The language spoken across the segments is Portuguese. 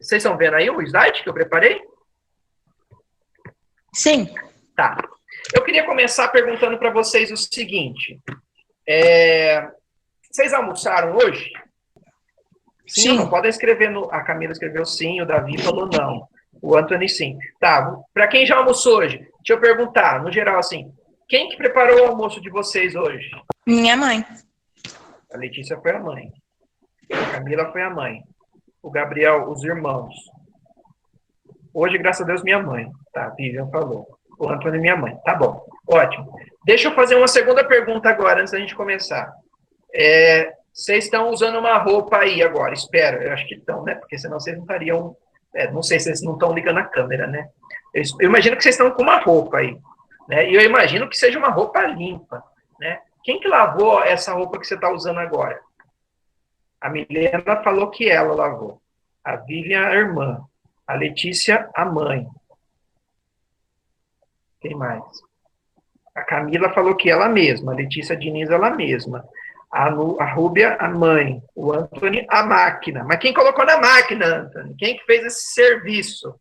Vocês estão vendo aí o slide que eu preparei? Sim. Tá. Eu queria começar perguntando para vocês o seguinte. Vocês almoçaram hoje? Sim ou não? Podem escrever. A Camila escreveu sim, o Davi falou não. O Anthony sim. Tá, para quem já almoçou hoje, deixa eu perguntar, no geral, assim, quem que preparou o almoço de vocês hoje? Minha mãe. A Letícia foi a mãe. A Camila foi a mãe. O Gabriel, os irmãos. Hoje, graças a Deus, minha mãe. Tá, a Vivian falou. O Antônio, minha mãe. Tá bom. Ótimo. Deixa eu fazer uma segunda pergunta agora, antes da gente começar. Vocês estão usando uma roupa aí agora, espero. Eu acho que estão, né? Porque senão vocês não estariam... não sei se vocês não estão ligando a câmera, né? Eu imagino que vocês estão com uma roupa aí. Né? E eu imagino que seja uma roupa limpa. Né? Quem que lavou essa roupa que você está usando agora? A Milena falou que ela lavou. A Vivian, a irmã. A Letícia, a mãe. Quem mais? A Camila falou que ela mesma. A Letícia Diniz, ela mesma. A Rúbia, a mãe. O Antônio, a máquina. Mas quem colocou na máquina, Antônio? Quem que fez esse serviço?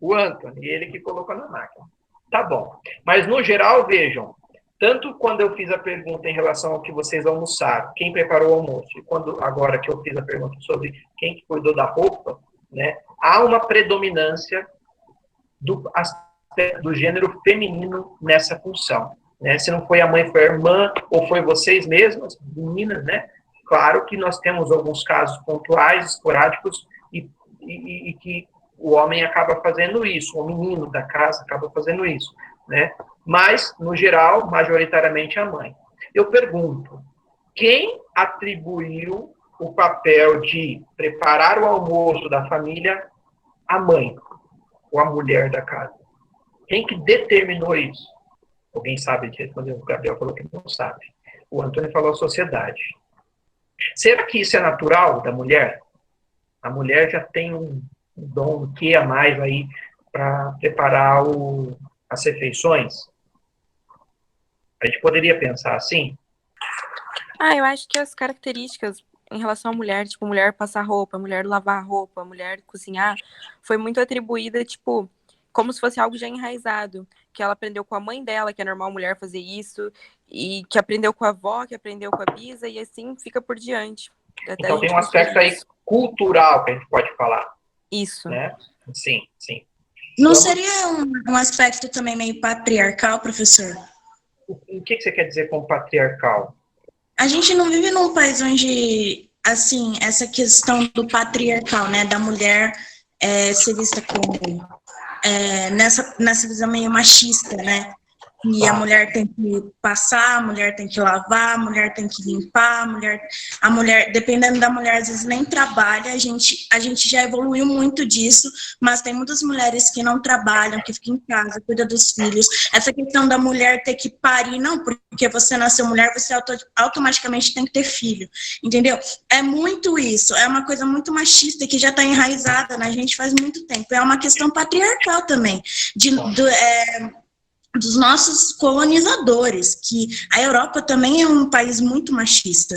O Antônio, ele que colocou na máquina. Tá bom. Mas, no geral, vejam, tanto quando eu fiz a pergunta em relação ao que vocês almoçaram, quem preparou o almoço, e agora que eu fiz a pergunta sobre quem que cuidou da roupa, né, há uma predominância do gênero feminino nessa função. Né? Se não foi a mãe, foi a irmã, ou foi vocês mesmas, meninas, né? Claro que nós temos alguns casos pontuais, esporádicos, e que o homem acaba fazendo isso, o menino da casa acaba fazendo isso, né? Mas, no geral, majoritariamente a mãe. Eu pergunto, quem atribuiu o papel de preparar o almoço da família à mãe, ou à mulher da casa? Quem que determinou isso? Alguém sabe de responder? O Gabriel falou que não sabe. O Antônio falou a sociedade. Será que isso é natural da mulher? A mulher já tem um dom, um que a mais aí para preparar as refeições? A gente poderia pensar assim? Eu acho que as características em relação à mulher, tipo, mulher passar roupa, mulher lavar roupa, mulher cozinhar, foi muito atribuída, tipo, como se fosse algo já enraizado, que ela aprendeu com a mãe dela, que é normal mulher fazer isso, e que aprendeu com a avó, que aprendeu com a bisa, e assim fica por diante. Então tem um aspecto aí cultural que a gente pode falar. Isso. Né? Sim, sim. Não seria um aspecto também meio patriarcal, professor? O que você quer dizer com patriarcal? A gente não vive num país onde, assim, essa questão do patriarcal, né, da mulher ser vista como nessa visão meio machista, né? E a mulher tem que passar, a mulher tem que lavar, a mulher tem que limpar, a mulher, dependendo da mulher, às vezes nem trabalha, a gente já evoluiu muito disso, mas tem muitas mulheres que não trabalham, que ficam em casa, cuidam dos filhos. Essa questão da mulher ter que parir, não, porque você nasceu mulher, você automaticamente tem que ter filho, entendeu? É muito isso, é uma coisa muito machista que já está enraizada na gente faz muito tempo. É uma questão patriarcal também, dos nossos colonizadores, que a Europa também é um país muito machista.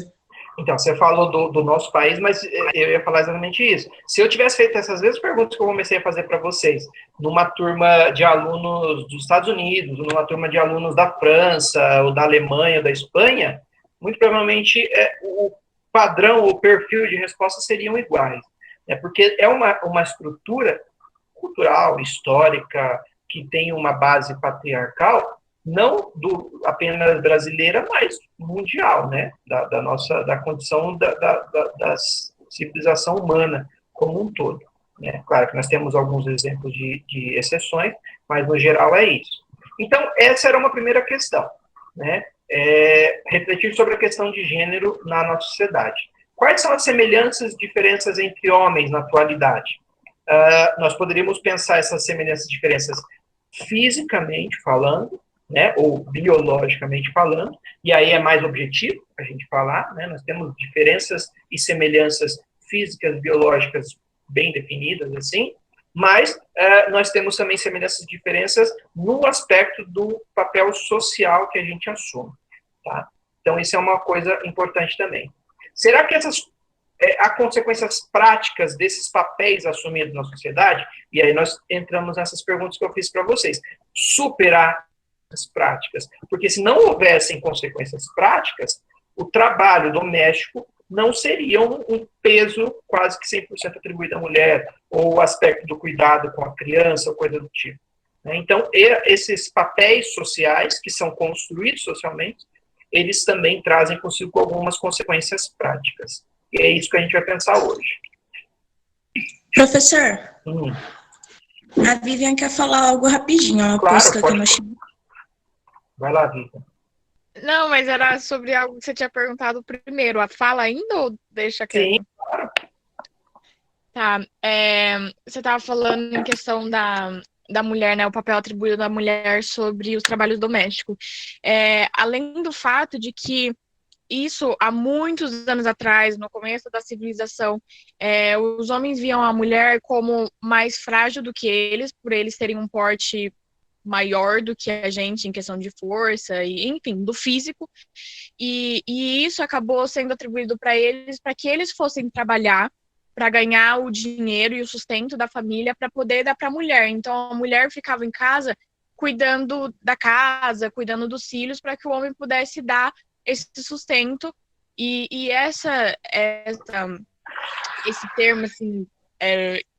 Então, você falou do nosso país, mas eu ia falar exatamente isso. Se eu tivesse feito essas mesmas perguntas que eu comecei a fazer para vocês, numa turma de alunos dos Estados Unidos, numa turma de alunos da França, ou da Alemanha, ou da Espanha, muito provavelmente o padrão, o perfil de resposta seriam iguais. Né? Porque é uma estrutura cultural, histórica, que tem uma base patriarcal, não apenas brasileira, mas mundial, né? Da condição da civilização humana como um todo. Né? Claro que nós temos alguns exemplos de exceções, mas no geral é isso. Então, essa era uma primeira questão, né? Refletir sobre a questão de gênero na nossa sociedade. Quais são as semelhanças e diferenças entre homens na atualidade? Nós poderíamos pensar essas semelhanças e diferenças fisicamente falando, né, ou biologicamente falando, e aí é mais objetivo a gente falar, né, nós temos diferenças e semelhanças físicas, biológicas bem definidas, assim, mas nós temos também semelhanças e diferenças no aspecto do papel social que a gente assume, tá? Então, isso é uma coisa importante também. Será que essas há consequências práticas desses papéis assumidos na sociedade? E aí nós entramos nessas perguntas que eu fiz para vocês. Superar as práticas. Porque se não houvessem consequências práticas, o trabalho doméstico não seria um peso quase que 100% atribuído à mulher, ou o aspecto do cuidado com a criança, ou coisa do tipo. Então, esses papéis sociais, que são construídos socialmente, eles também trazem consigo algumas consequências práticas. E é isso que a gente vai pensar hoje. Professor, a Vivian quer falar algo rapidinho. Ela postou aqui no chat. Vai lá, Vivian. Não, mas era sobre algo que você tinha perguntado primeiro. A fala ainda ou deixa quieto? Sim, claro. Tá. Você estava falando em questão da mulher, né? O papel atribuído da mulher sobre os trabalhos domésticos. Além do fato de que isso, há muitos anos atrás, no começo da civilização, os homens viam a mulher como mais frágil do que eles, por eles terem um porte maior do que a gente em questão de força, e enfim, do físico. E isso acabou sendo atribuído para eles, para que eles fossem trabalhar, para ganhar o dinheiro e o sustento da família, para poder dar para a mulher. Então, a mulher ficava em casa cuidando da casa, cuidando dos filhos, para que o homem pudesse dar esse sustento. E esse termo, assim,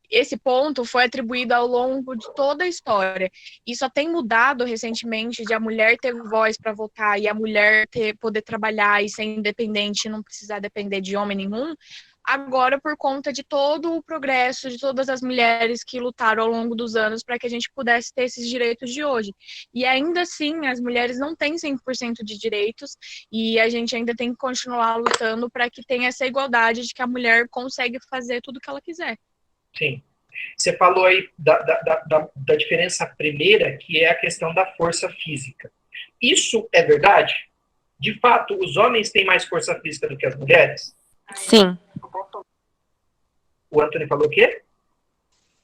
esse ponto foi atribuído ao longo de toda a história. E só tem mudado recentemente de a mulher ter voz para votar e a mulher poder trabalhar e ser independente, não precisar depender de homem nenhum, agora por conta de todo o progresso de todas as mulheres que lutaram ao longo dos anos para que a gente pudesse ter esses direitos de hoje. E ainda assim, as mulheres não têm 100% de direitos e a gente ainda tem que continuar lutando para que tenha essa igualdade de que a mulher consegue fazer tudo o que ela quiser. Sim. Você falou aí da diferença primeira, que é a questão da força física. Isso é verdade? De fato, os homens têm mais força física do que as mulheres? Sim. O Antônio falou o quê?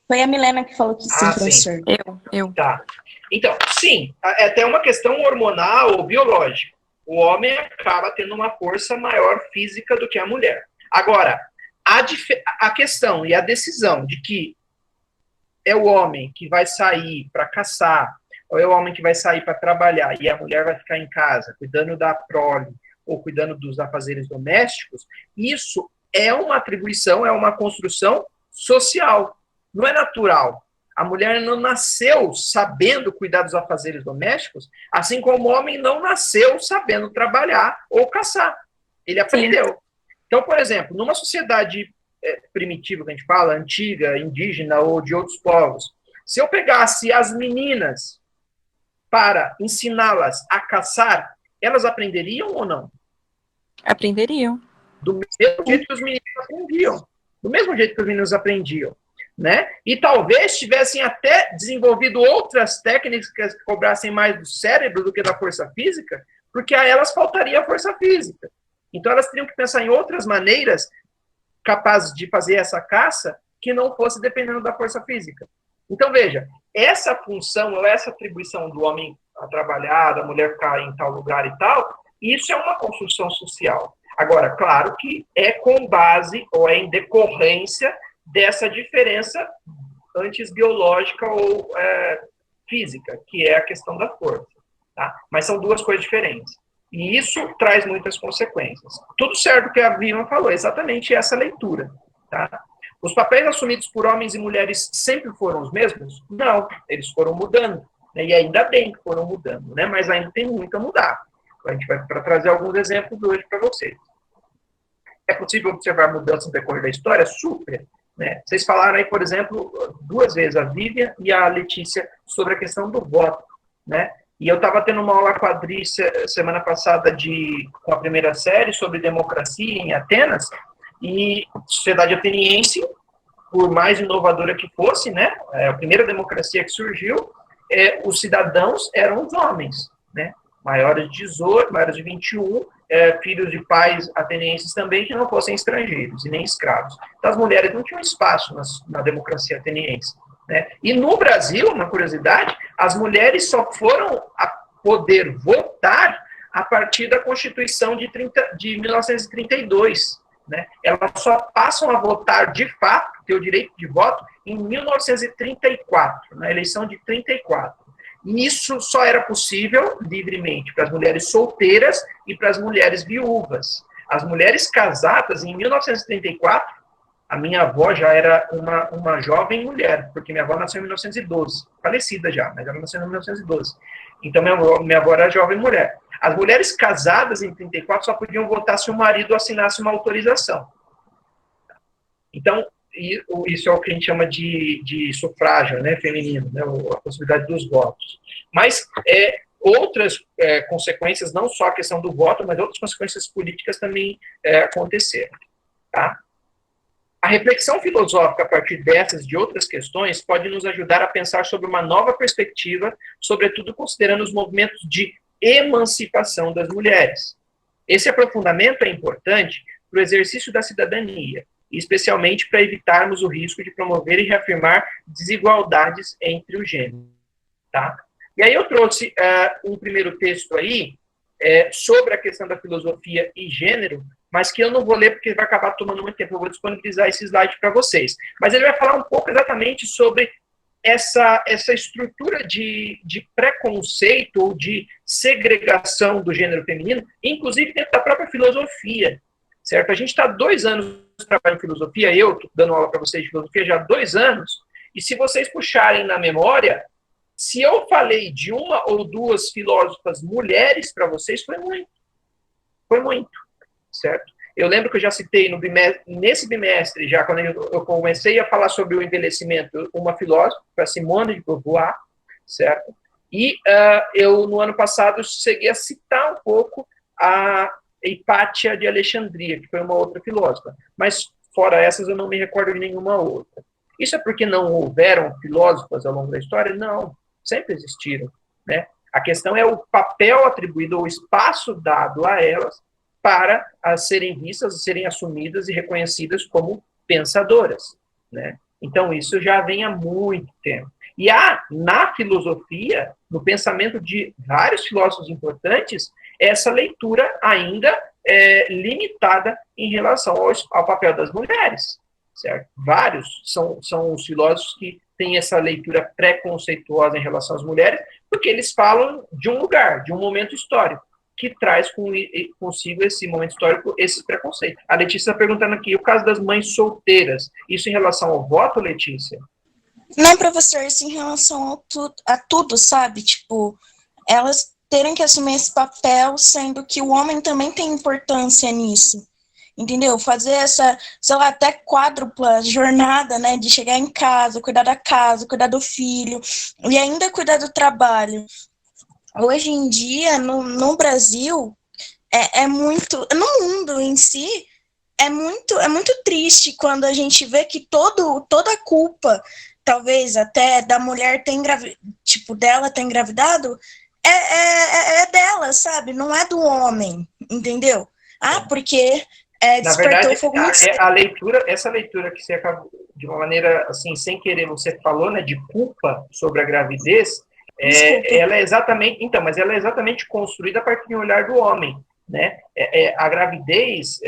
Foi a Milena que falou que sim, professor. Sim. Eu. Tá. Então, sim, é até uma questão hormonal ou biológica. O homem acaba tendo uma força maior física do que a mulher. Agora, a questão e a decisão de que é o homem que vai sair para caçar, ou é o homem que vai sair para trabalhar e a mulher vai ficar em casa cuidando da prole ou cuidando dos afazeres domésticos, isso é uma atribuição, é uma construção social, não é natural. A mulher não nasceu sabendo cuidar dos afazeres domésticos, assim como o homem não nasceu sabendo trabalhar ou caçar. Ele aprendeu. Sim. Então, por exemplo, numa sociedade primitiva, que a gente fala, antiga, indígena ou de outros povos, se eu pegasse as meninas para ensiná-las a caçar, elas aprenderiam ou não? Aprenderiam. Do mesmo jeito que os meninos aprendiam. Do mesmo jeito que os meninos aprendiam. Né? E talvez tivessem até desenvolvido outras técnicas que cobrassem mais do cérebro do que da força física, porque a elas faltaria a força física. Então, elas teriam que pensar em outras maneiras capazes de fazer essa caça que não fosse dependendo da força física. Então, veja, essa função, ou essa atribuição do homem a trabalhar, da mulher ficar em tal lugar e tal, isso é uma construção social. Agora, claro que é com base, ou é em decorrência dessa diferença antes biológica ou física, que é a questão da força. Tá? Mas são duas coisas diferentes. E isso traz muitas consequências. Tudo certo que a Vivian falou, exatamente essa leitura. Tá? Os papéis assumidos por homens e mulheres sempre foram os mesmos? Não, eles foram mudando. Né? E ainda bem que foram mudando, né? Mas ainda tem muito a mudar. A gente vai trazer alguns exemplos hoje para vocês. É possível observar mudanças no decorrer da história? Super. Né? Vocês falaram aí, por exemplo, 2 vezes, a Vivian e a Letícia, sobre a questão do voto. Né? E eu estava tendo uma aula quadri semana passada com a primeira série sobre democracia em Atenas, e sociedade ateniense, por mais inovadora que fosse, né, a primeira democracia que surgiu, os cidadãos eram os homens, né, maiores de 18, maiores de 21, filhos de pais atenienses também que não fossem estrangeiros e nem escravos. Então, as mulheres não tinham espaço na democracia ateniense. Né? E no Brasil, uma curiosidade, as mulheres só foram a poder votar a partir da Constituição de 1932. né? Elas só passam a votar de fato, ter o direito de voto, em 1934, na eleição de 34. Isso só era possível livremente para as mulheres solteiras e para as mulheres viúvas. As mulheres casadas, em 1934, a minha avó já era uma jovem mulher, porque minha avó nasceu em 1912, falecida já, mas ela nasceu em 1912. Então, minha avó era jovem mulher. As mulheres casadas em 34 só podiam votar se o marido assinasse uma autorização. Então, isso é o que a gente chama de sufrágio, né, feminino, né, a possibilidade dos votos. Mas outras consequências, não só a questão do voto, mas outras consequências políticas também aconteceram. Tá? A reflexão filosófica a partir dessas e de outras questões pode nos ajudar a pensar sobre uma nova perspectiva, sobretudo considerando os movimentos de emancipação das mulheres. Esse aprofundamento é importante para o exercício da cidadania, especialmente para evitarmos o risco de promover e reafirmar desigualdades entre os gêneros. Tá? E aí eu trouxe um primeiro texto aí sobre a questão da filosofia e gênero, mas que eu não vou ler porque vai acabar tomando muito tempo. Eu vou disponibilizar esse slide para vocês. Mas ele vai falar um pouco exatamente sobre essa estrutura de preconceito ou de segregação do gênero feminino, inclusive dentro da própria filosofia, certo? A gente está 2 anos trabalhando em filosofia, eu estou dando aula para vocês de filosofia já há 2 anos, e se vocês puxarem na memória, se eu falei de 1 ou 2 filósofas mulheres para vocês, foi muito. Foi muito, certo? Eu lembro que eu já citei nesse bimestre, já quando eu comecei a falar sobre o envelhecimento, uma filósofa, a Simone de Beauvoir, certo? E eu, no ano passado, cheguei a citar um pouco a Hipátia de Alexandria, que foi uma outra filósofa. Mas, fora essas, eu não me recordo de nenhuma outra. Isso é porque não houveram filósofas ao longo da história? Não, sempre existiram, né? A questão é o papel atribuído, o espaço dado a elas para serem vistas, serem assumidas e reconhecidas como pensadoras, né? Então, isso já vem há muito tempo. E há, na filosofia, no pensamento de vários filósofos importantes, essa leitura ainda limitada em relação ao papel das mulheres, certo? Vários são os filósofos que têm essa leitura preconceituosa em relação às mulheres, porque eles falam de um lugar, de um momento histórico, que traz consigo esse momento histórico, esses preconceitos. A Letícia está perguntando aqui, o caso das mães solteiras, isso em relação ao voto, Letícia? Não, professor, isso em relação a tudo, sabe? Tipo, elas terem que assumir esse papel, sendo que o homem também tem importância nisso, entendeu? Fazer essa, sei lá, até quádrupla jornada, né, de chegar em casa, cuidar do filho, e ainda cuidar do trabalho. Hoje em dia, no Brasil, é muito, no mundo em si, é muito triste quando a gente vê que toda a culpa, talvez até da mulher dela ter engravidado, é dela, sabe? Não é do homem, entendeu? Porque despertou fogo muito cedo. Essa leitura que você acabou, de uma maneira, assim, sem querer, você falou, né, de culpa sobre a gravidez, ela é exatamente, então, mas ela é exatamente construída a partir do olhar do homem, né? A gravidez,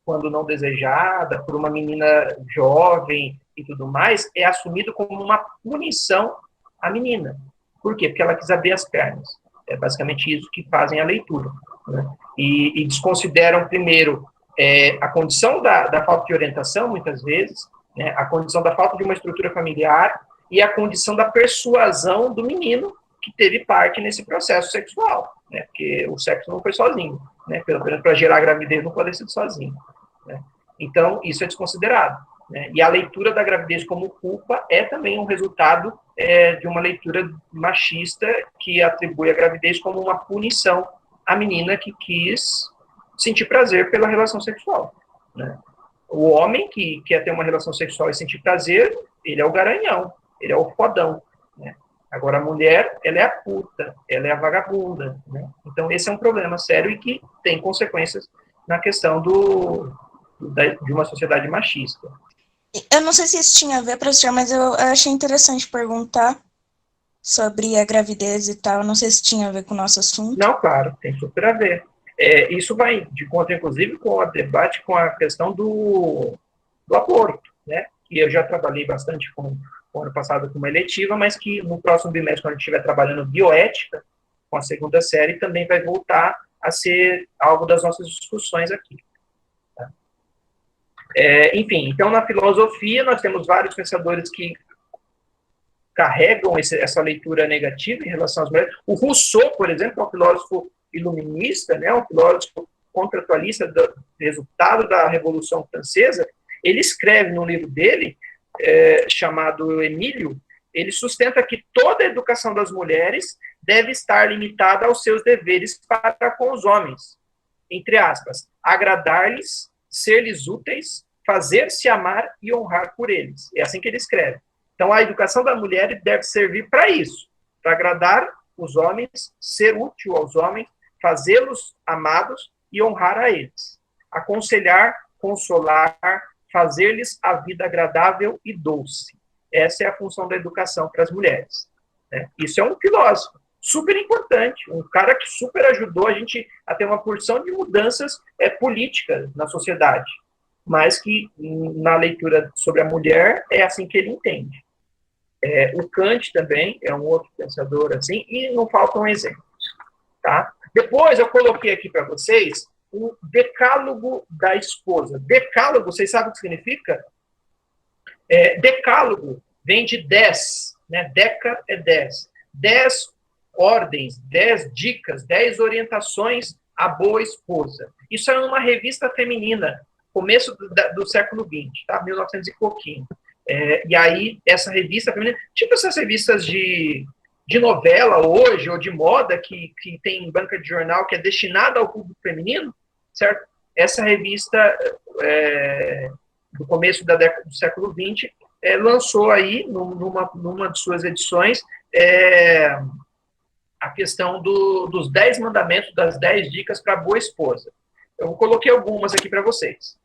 quando não desejada, por uma menina jovem e tudo mais, é assumido como uma punição à menina. Por quê? Porque ela quis abrir as pernas. É basicamente isso que fazem a leitura, né? E desconsideram, primeiro, a condição da falta de orientação, muitas vezes, né? A condição da falta de uma estrutura familiar e a condição da persuasão do menino que teve parte nesse processo sexual, né? Porque o sexo não foi sozinho, né? Pelo menos para gerar a gravidez não pode ser sozinho, né? Então, isso é desconsiderado, né? E a leitura da gravidez como culpa é também um resultado de uma leitura machista que atribui a gravidez como uma punição à menina que quis sentir prazer pela relação sexual, né? O homem que quer ter uma relação sexual e sentir prazer, ele é o garanhão, ele é o fodão, né? Agora, a mulher, ela é a puta, ela é a vagabunda, né? Então, esse é um problema sério e que tem consequências na questão de uma sociedade machista. Eu não sei se isso tinha a ver, professor, mas eu achei interessante perguntar sobre a gravidez e tal. Eu não sei se tinha a ver com o nosso assunto. Não, claro, tem super a ver. Isso vai de conta, inclusive, com o debate com a questão do aborto, né? Que eu já trabalhei bastante com o ano passado com uma eletiva, mas que no próximo bimestre, quando a gente estiver trabalhando bioética, com a segunda série, também vai voltar a ser algo das nossas discussões aqui. Tá? Enfim, então, na filosofia, nós temos vários pensadores que carregam essa leitura negativa em relação às mulheres. O Rousseau, por exemplo, é um filósofo iluminista, né, um filósofo contratualista do resultado da Revolução Francesa. Ele escreve no livro dele, chamado Emílio, ele sustenta que toda a educação das mulheres deve estar limitada aos seus deveres para com os homens, entre aspas, agradar-lhes, ser-lhes úteis, fazer-se amar e honrar por eles. É assim que ele escreve. Então, a educação da mulher deve servir para isso, para agradar os homens, ser útil aos homens, fazê-los amados e honrar a eles. Aconselhar, consolar, fazer-lhes a vida agradável e doce. Essa é a função da educação para as mulheres. Né? Isso é um filósofo super importante, um cara que super ajudou a gente a ter uma porção de mudanças políticas na sociedade, mas que na leitura sobre a mulher é assim que ele entende. O Kant também é um outro pensador assim, e não faltam exemplos. Tá? Depois eu coloquei aqui para vocês o decálogo da esposa. Decálogo, vocês sabem o que significa? Decálogo vem de 10, né? Deca é 10. 10 ordens, 10 dicas, 10 orientações à boa esposa. Isso é uma revista feminina, começo do século XX, tá? 1900 e pouquinho. E aí, essa revista feminina, tipo essas revistas de novela hoje, ou de moda, que tem banca de jornal que é destinada ao público feminino, certo? Essa revista, do começo da década do século XX, lançou aí, numa de suas edições, a questão dos 10 mandamentos, das 10 dicas para boa esposa. Eu coloquei algumas aqui para vocês.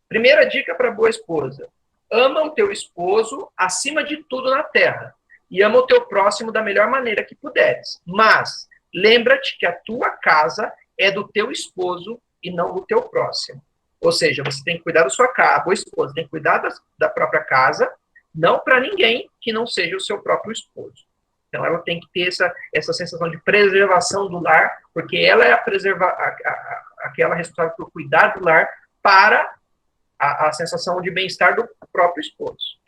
Primeira dica para boa esposa: ama o teu esposo acima de tudo na terra, e ama o teu próximo da melhor maneira que puderes. Mas lembra-te que a tua casa é do teu esposo e não do teu próximo. Ou seja, você tem que cuidar da sua casa, boa esposa, tem que cuidar da própria casa, não para ninguém que não seja o seu próprio esposo. Então, ela tem que ter essa sensação de preservação do lar, porque ela é aquela responsável por cuidar do lar para a sensação de bem-estar do próprio esposo.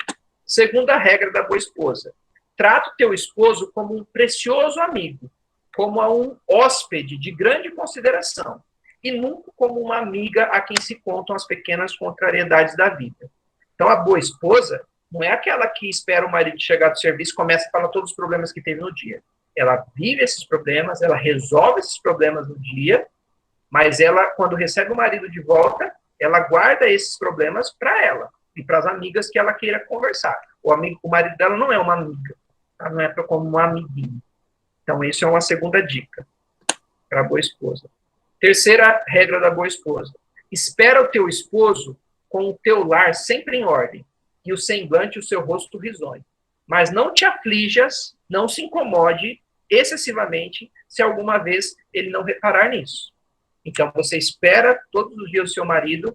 Segunda regra da boa esposa: trata o teu esposo como um precioso amigo, como a um hóspede de grande consideração, e nunca como uma amiga a quem se contam as pequenas contrariedades da vida. Então, a boa esposa não é aquela que espera o marido chegar do serviço e começa a falar todos os problemas que teve no dia. Ela vive esses problemas, ela resolve esses problemas no dia, mas ela, quando recebe o marido de volta, ela guarda esses problemas para ela e para as amigas que ela queira conversar. O marido dela não é uma amiga, tá? Não é como uma amiguinha. Então, isso é uma segunda dica para a boa esposa. Terceira regra da boa esposa: espera o teu esposo com o teu lar sempre em ordem, e o semblante, o seu rosto risonho. Mas não te aflijas, não se incomode excessivamente se alguma vez ele não reparar nisso. Então, você espera todos os dias o seu marido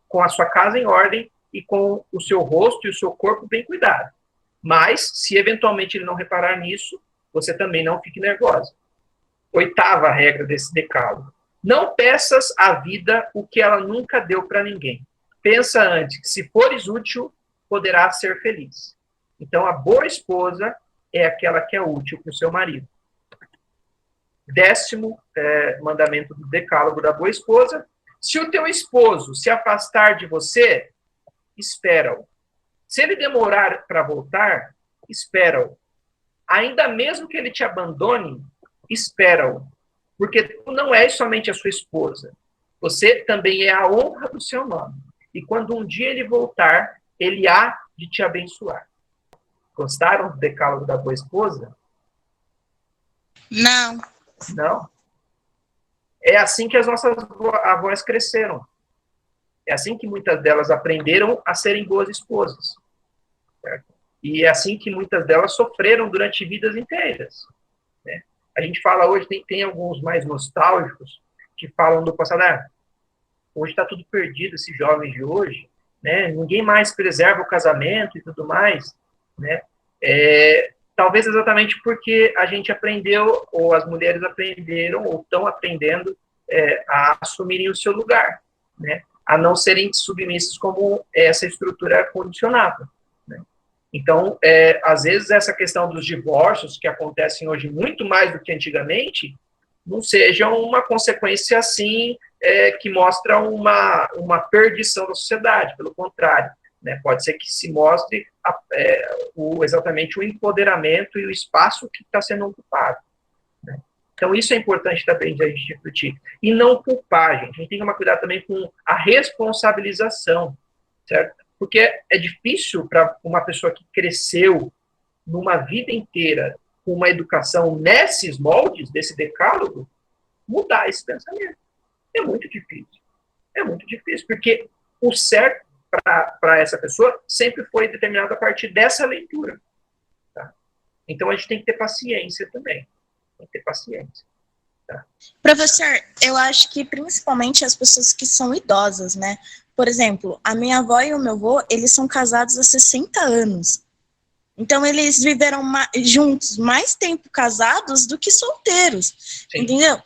com a sua casa em ordem e com o seu rosto e o seu corpo bem cuidado. Mas, se eventualmente ele não reparar nisso, você também não fique nervosa. Oitava regra desse decálogo: não peças à vida o que ela nunca deu para ninguém. Pensa antes que, se fores útil, poderás ser feliz. Então, a boa esposa é aquela que é útil para o seu marido. 10º mandamento do decálogo da boa esposa: se o teu esposo se afastar de você, espera-o. Se ele demorar para voltar, espera-o. Ainda mesmo que ele te abandone, espera-o. Porque tu não és somente a sua esposa, você também é a honra do seu nome. E quando um dia ele voltar, ele há de te abençoar. Gostaram do decálogo da boa esposa? Não. Não? É assim que as nossas avós cresceram. É assim que muitas delas aprenderam a serem boas esposas. Certo? E é assim que muitas delas sofreram durante vidas inteiras. Né? A gente fala hoje, tem alguns mais nostálgicos, que falam do passado, hoje está tudo perdido, esses jovens de hoje, né? Ninguém mais preserva o casamento e tudo mais, né? Talvez exatamente porque a gente aprendeu, ou as mulheres aprenderam, ou estão aprendendo a assumirem o seu lugar, né? A não serem submissas como essa estrutura condicionava, né? Então, às vezes, essa questão dos divórcios, que acontecem hoje muito mais do que antigamente, não seja uma consequência, assim, que mostra uma perdição da sociedade, pelo contrário, né? Pode ser que se mostre exatamente o empoderamento e o espaço que está sendo ocupado, né? Então, isso é importante também de a gente refletir. E não culpar, gente. A gente tem que tomar cuidado também com a responsabilização, certo? Porque é difícil para uma pessoa que cresceu numa vida inteira com uma educação nesses moldes, desse decálogo, mudar esse pensamento. É muito difícil. É muito difícil, porque o certo para essa pessoa sempre foi determinado a partir dessa leitura. Tá? Então, a gente tem que ter paciência também. Tem que ter paciência. Tá? Professor, eu acho que principalmente as pessoas que são idosas, né? Por exemplo, a minha avó e o meu avô, eles são casados há 60 anos. Então, eles viveram juntos mais tempo casados do que solteiros. Sim. Entendeu?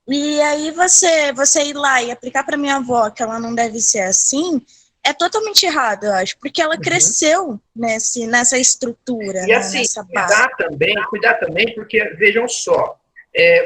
E aí, você ir lá e aplicar para minha avó que ela não deve ser assim, é totalmente errado, eu acho, porque ela cresceu nessa estrutura, e assim, nessa base. Cuidar também, porque, vejam só,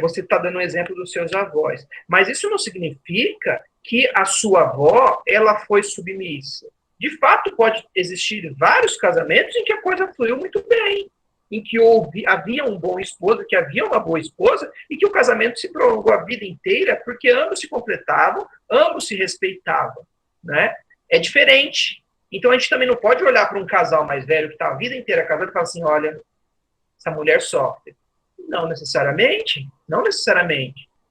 você está dando um exemplo dos seus avós, mas isso não significa que a sua avó, ela foi submissa. De fato, pode existir vários casamentos em que a coisa fluiu muito bem, em que havia um bom esposo, que havia uma boa esposa, e que o casamento se prolongou a vida inteira, porque ambos se completavam, ambos se respeitavam, né? É diferente. Então, a gente também não pode olhar para um casal mais velho que está a vida inteira casado e falar assim, olha, essa mulher sofre. Não necessariamente.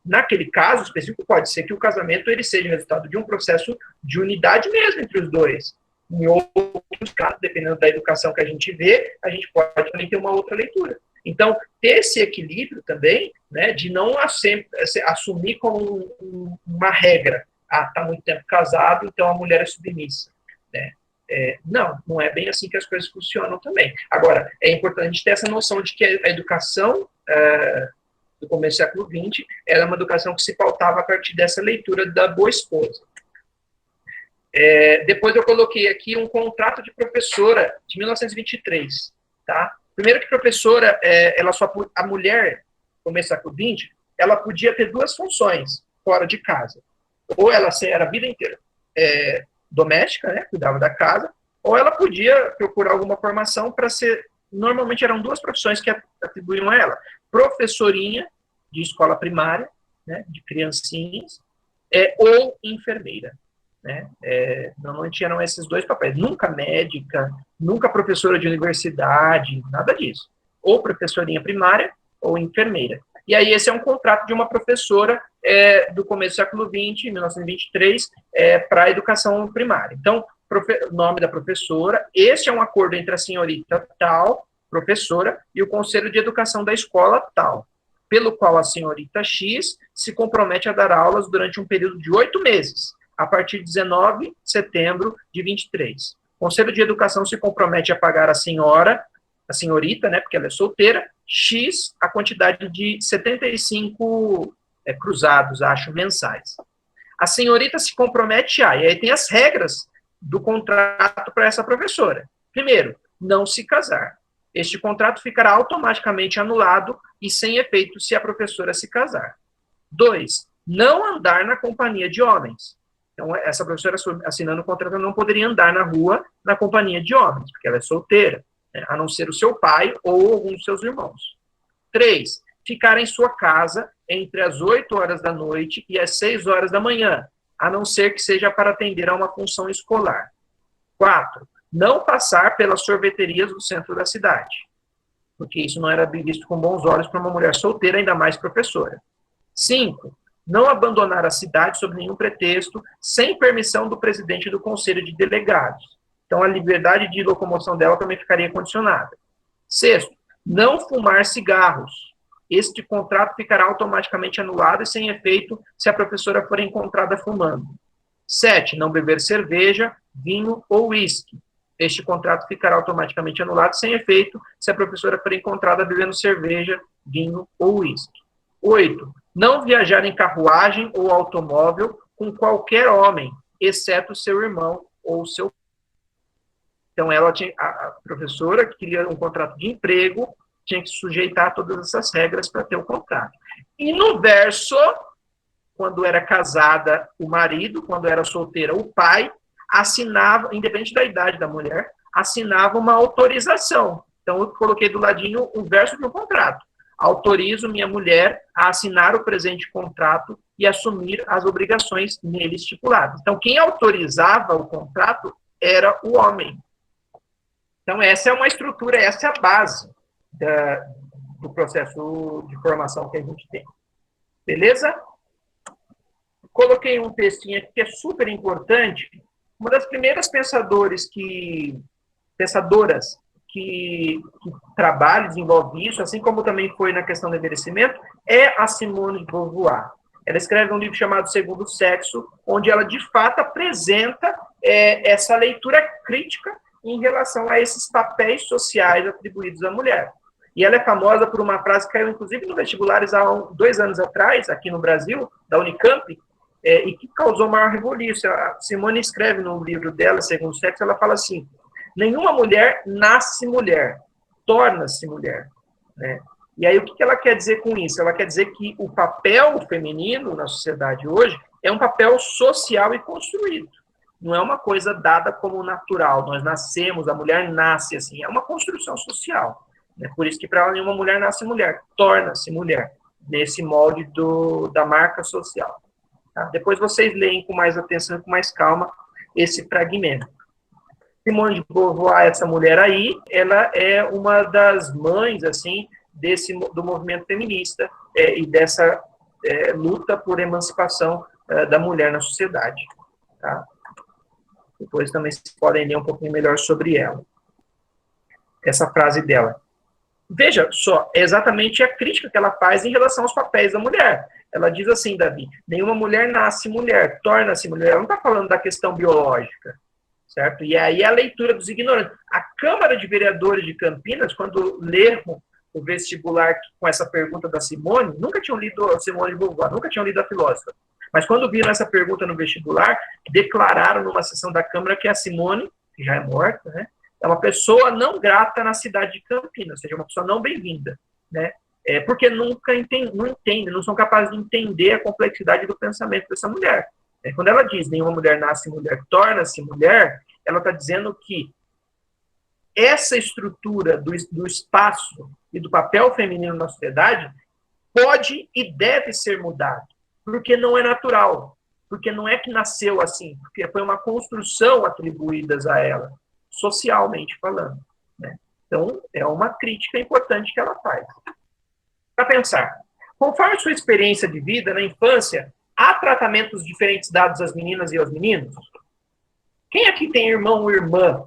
Naquele caso específico, pode ser que o casamento ele seja resultado de um processo de unidade mesmo entre os dois. Em outros casos, dependendo da educação que a gente vê, a gente pode também ter uma outra leitura. Então, ter esse equilíbrio também, né, de não assumir como uma regra. Está muito tempo casado, então a mulher é submissa, né? Não é bem assim que as coisas funcionam também. Agora, é importante ter essa noção de que a educação do começo do século XX era uma educação que se pautava a partir dessa leitura da boa esposa. Depois eu coloquei aqui um contrato de professora de 1923. Tá? Primeiro que professora, a mulher, no começo do século XX, ela podia ter duas funções fora de casa. Ou ela era a vida inteira doméstica, né, cuidava da casa, ou ela podia procurar alguma formação para ser... Normalmente eram duas profissões que atribuíam a ela. Professorinha de escola primária, né, de criancinhas, ou enfermeira. Né? Normalmente eram esses dois papéis. Nunca médica, nunca professora de universidade, nada disso. Ou professorinha primária, ou enfermeira. E aí esse é um contrato de uma professora do começo do século XX, 1923, para a educação primária. Então, nome da professora, este é um acordo entre a senhorita tal, professora, e o Conselho de Educação da escola tal, pelo qual a senhorita X se compromete a dar aulas durante um período de 8 meses, a partir de 19 de setembro de 23. O Conselho de Educação se compromete a pagar a senhorita, né, porque ela é solteira, X, a quantidade de 75 cruzados, acho, mensais. A senhorita se compromete e aí tem as regras do contrato para essa professora. Primeiro, não se casar. Este contrato ficará automaticamente anulado e sem efeito se a professora se casar. 2, não andar na companhia de homens. Então, essa professora assinando o contrato não poderia andar na rua na companhia de homens, porque ela é solteira, né, a não ser o seu pai ou algum dos seus irmãos. 3, ficar em sua casa entre as 8 horas da noite e as 6 horas da manhã, a não ser que seja para atender a uma função escolar. 4, não passar pelas sorveterias do centro da cidade, porque isso não era visto com bons olhos para uma mulher solteira, ainda mais professora. 5, não abandonar a cidade sob nenhum pretexto, sem permissão do presidente do Conselho de Delegados. Então, a liberdade de locomoção dela também ficaria condicionada. 6, não fumar cigarros este contrato ficará automaticamente anulado e sem efeito se a professora for encontrada fumando. 7. Não beber cerveja, vinho ou uísque. Este contrato ficará automaticamente anulado sem efeito se a professora for encontrada bebendo cerveja, vinho ou uísque. 8. Não viajar em carruagem ou automóvel com qualquer homem, exceto seu irmão ou seu pai. Então, a professora que queria um contrato de emprego tinha que sujeitar todas essas regras para ter o contrato. E no verso, quando era casada o marido, quando era solteira o pai, assinava, independente da idade da mulher, assinava uma autorização. Então, eu coloquei do ladinho o verso de um contrato. Autorizo minha mulher a assinar o presente contrato e assumir as obrigações nele estipuladas. Então, quem autorizava o contrato era o homem. Então, essa é uma estrutura, essa é a base do processo de formação que a gente tem. Beleza? Coloquei um textinho aqui que é super importante. Uma das primeiras pensadoras que trabalha, desenvolve isso, assim como também foi na questão do envelhecimento, é a Simone de Beauvoir. Ela escreve um livro chamado Segundo Sexo, onde ela, de fato, apresenta essa leitura crítica em relação a esses papéis sociais atribuídos à mulher. E ela é famosa por uma frase que caiu, inclusive, no vestibulares há 2 anos atrás, aqui no Brasil, da Unicamp, e que causou maior rebuliço. A Simone escreve no livro dela, Segundo Sexo, ela fala assim: nenhuma mulher nasce mulher, torna-se mulher. Né? E aí, o que ela quer dizer com isso? Ela quer dizer que o papel feminino na sociedade hoje é um papel social e construído. Não é uma coisa dada como natural. Nós nascemos, a mulher nasce assim. É uma construção social. Né? Por isso que para ela nenhuma mulher nasce mulher, torna-se mulher, nesse molde da marca social. Tá? Depois vocês leem com mais atenção, com mais calma, esse fragmento. Simone de Beauvoir, essa mulher aí, ela é uma das mães, assim, do movimento feminista e dessa luta por emancipação da mulher na sociedade. Tá? Depois também vocês podem ler um pouquinho melhor sobre ela. Essa frase dela. Veja só, é exatamente a crítica que ela faz em relação aos papéis da mulher. Ela diz assim, Davi, nenhuma mulher nasce mulher, torna-se mulher. Ela não está falando da questão biológica, certo? E aí a leitura dos ignorantes. A Câmara de Vereadores de Campinas, quando leram o vestibular com essa pergunta da Simone, nunca tinham lido a Simone de Beauvoir, nunca tinham lido a filósofa. Mas quando viram essa pergunta no vestibular, declararam numa sessão da Câmara que a Simone, que já é morta, né, é uma pessoa não grata na cidade de Campinas, ou seja, uma pessoa não bem-vinda, né? Porque não entendem, não são capazes de entender a complexidade do pensamento dessa mulher. Quando ela diz nenhuma mulher nasce mulher, torna-se mulher, ela está dizendo que essa estrutura do espaço e do papel feminino na sociedade pode e deve ser mudado, porque não é natural, porque não é que nasceu assim, porque foi uma construção atribuída a ela, socialmente falando. Né? Então, é uma crítica importante que ela faz. Para pensar, conforme sua experiência de vida na infância, há tratamentos diferentes dados às meninas e aos meninos? Quem aqui tem irmão ou irmã?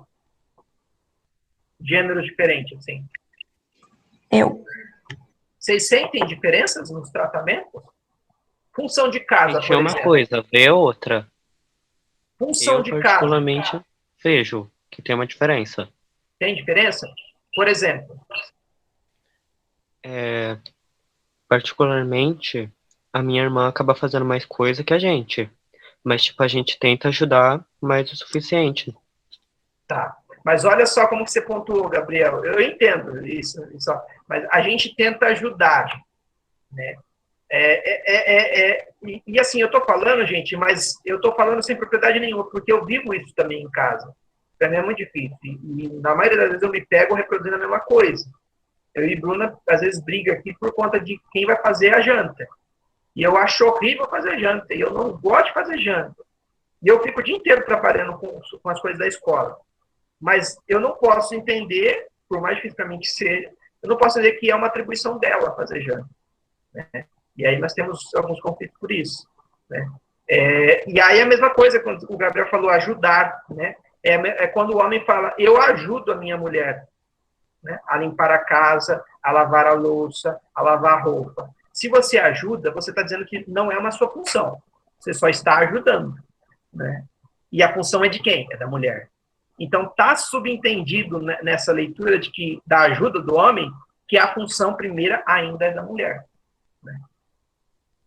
Gêneros diferentes, assim. Eu. Vocês sentem diferenças nos tratamentos? Função de casa, por É uma exemplo. coisa, vê outra. Função Eu de casa. particularmente vejo que tem uma diferença. Tem diferença? Por exemplo. Particularmente, a minha irmã acaba fazendo mais coisa que a gente. Mas, tipo, a gente tenta ajudar mais o suficiente. Tá. Mas olha só como que você pontuou, Gabriel. Eu entendo isso, mas a gente tenta ajudar, né? E assim, eu tô falando, gente, mas eu tô falando sem propriedade nenhuma, porque eu vivo isso também em casa. Pra mim é muito difícil. E na maioria das vezes eu me pego reproduzindo a mesma coisa. Eu e Bruna, às vezes, briga aqui por conta de quem vai fazer a janta. E eu acho horrível fazer janta. E eu não gosto de fazer janta. E eu fico o dia inteiro trabalhando com as coisas da escola. Mas eu não posso entender, por mais fisicamente que seja, eu não posso entender que é uma atribuição dela fazer janta. Né? E aí nós temos alguns conflitos por isso. Né? E aí a mesma coisa, quando o Gabriel falou ajudar, né? É quando o homem fala, eu ajudo a minha mulher. né? A limpar a casa, a lavar a louça, a lavar a roupa. Se você ajuda, você está dizendo que não é uma sua função. Você só está ajudando, né? E a função é de quem? É da mulher. Então, está subentendido nessa leitura de que da ajuda do homem que a função primeira ainda é da mulher, né?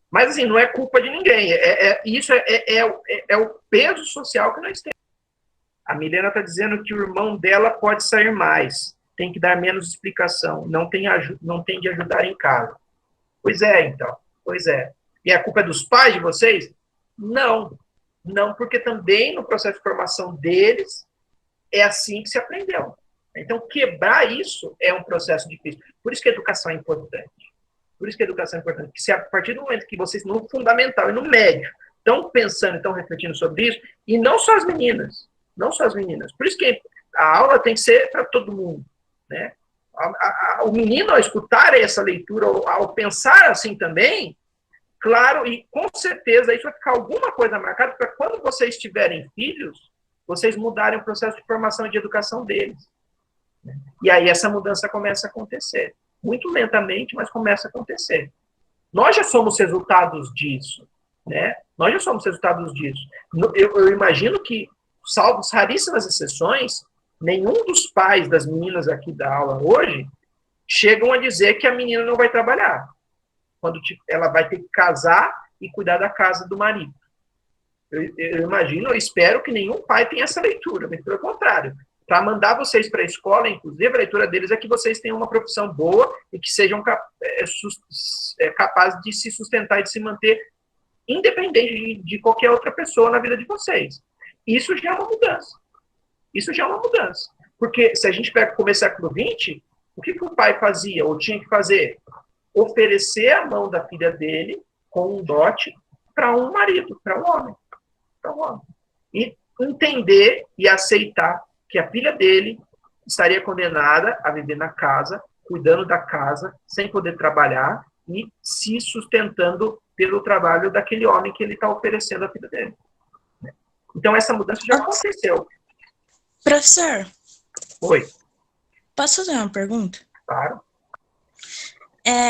Mas, assim, não é culpa de ninguém. Isso é o peso social que nós temos. A Milena está dizendo que o irmão dela pode sair mais, tem que dar menos explicação, não tem de ajudar em casa. Pois é, então. Pois é. E a culpa é dos pais de vocês? Não. Não, porque também no processo de formação deles é assim que se aprendeu. Então, quebrar isso é um processo difícil. Por isso que a educação é importante. Por isso que a educação é importante. Porque se a partir do momento que vocês, no fundamental e no médio, estão pensando, estão refletindo sobre isso, e não só as meninas, não só as meninas. Por isso que a aula tem que ser para todo mundo, né? O menino, ao escutar essa leitura, ao pensar assim também, claro, e com certeza isso vai ficar alguma coisa marcada para quando vocês tiverem filhos, vocês mudarem o processo de formação e de educação deles. E aí essa mudança começa a acontecer. Muito lentamente, mas começa a acontecer. Nós já somos resultados disso, né? Nós já somos resultados disso. Eu imagino que, salvo raríssimas exceções, nenhum dos pais das meninas aqui da aula hoje chegam a dizer que a menina não vai trabalhar, quando ela vai ter que casar e cuidar da casa do marido. Eu imagino, eu espero que nenhum pai tenha essa leitura, mas pelo contrário. Para mandar vocês para a escola, inclusive, a leitura deles é que vocês tenham uma profissão boa e que sejam capazes de se sustentar e de se manter independente de qualquer outra pessoa na vida de vocês. Isso já é uma mudança. Isso já é uma mudança. Porque se a gente pega o começo do século XX, o que o pai fazia ou tinha que fazer? Oferecer a mão da filha dele com um dote para um marido, para um homem. Para um homem. E entender e aceitar que a filha dele estaria condenada a viver na casa, cuidando da casa, sem poder trabalhar e se sustentando pelo trabalho daquele homem que ele está oferecendo à filha dele. Então, essa mudança já aconteceu. Professor. Oi. Posso fazer uma pergunta? Claro.